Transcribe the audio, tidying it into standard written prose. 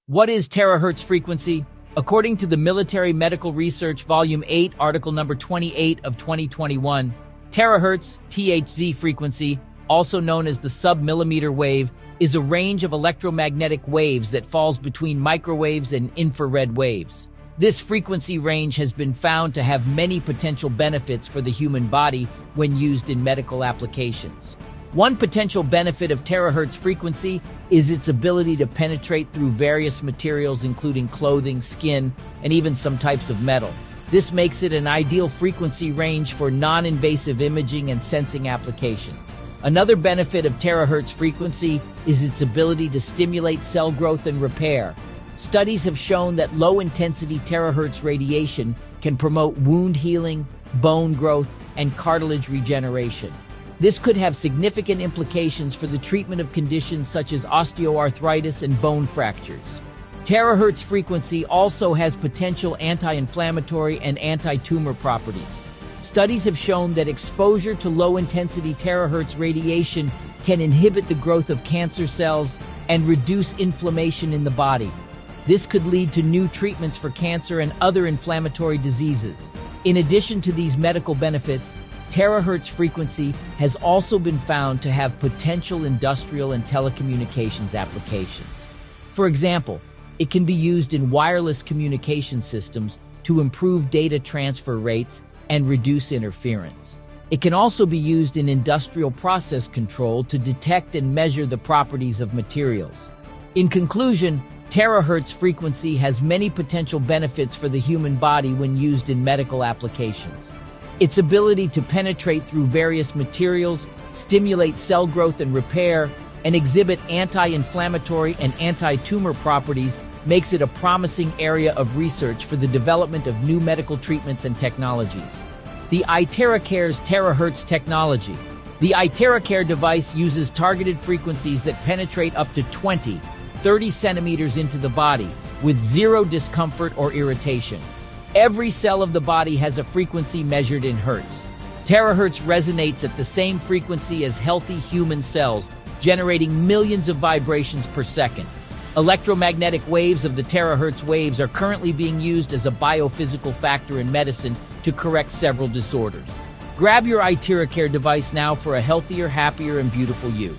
What is terahertz frequency? According to the Military Medical Research Volume 8, Article number 28 of 2021, terahertz, THz frequency, also known as the sub-millimeter wave, is a range of electromagnetic waves that falls between microwaves and infrared waves. This frequency range has been found to have many potential benefits for the human body when used in medical applications. One potential benefit of terahertz frequency is its ability to penetrate through various materials including clothing, skin, and even some types of metal. This makes it an ideal frequency range for non-invasive imaging and sensing applications. Another benefit of terahertz frequency is its ability to stimulate cell growth and repair. Studies have shown that low-intensity terahertz radiation can promote wound healing, bone growth, and cartilage regeneration. This could have significant implications for the treatment of conditions such as osteoarthritis and bone fractures. Terahertz frequency also has potential anti-inflammatory and anti-tumor properties. Studies have shown that exposure to low-intensity terahertz radiation can inhibit the growth of cancer cells and reduce inflammation in the body. This could lead to new treatments for cancer and other inflammatory diseases. In addition to these medical benefits, terahertz frequency has also been found to have potential industrial and telecommunications applications. For example, it can be used in wireless communication systems to improve data transfer rates and reduce interference. It can also be used in industrial process control to detect and measure the properties of materials. In conclusion, terahertz frequency has many potential benefits for the human body when used in medical applications. Its ability to penetrate through various materials, stimulate cell growth and repair, and exhibit anti-inflammatory and anti-tumor properties makes it a promising area of research for the development of new medical treatments and technologies. The iTeraCare's TeraHertz technology. The iTeraCare device uses targeted frequencies that penetrate up to 30 centimeters into the body with zero discomfort or irritation. Every cell of the body has a frequency measured in hertz. TeraHertz resonates at the same frequency as healthy human cells, generating millions of vibrations per second. Electromagnetic waves of the terahertz waves are currently being used as a biophysical factor in medicine to correct several disorders. Grab your iTeraCare device now for a healthier, happier, and beautiful you.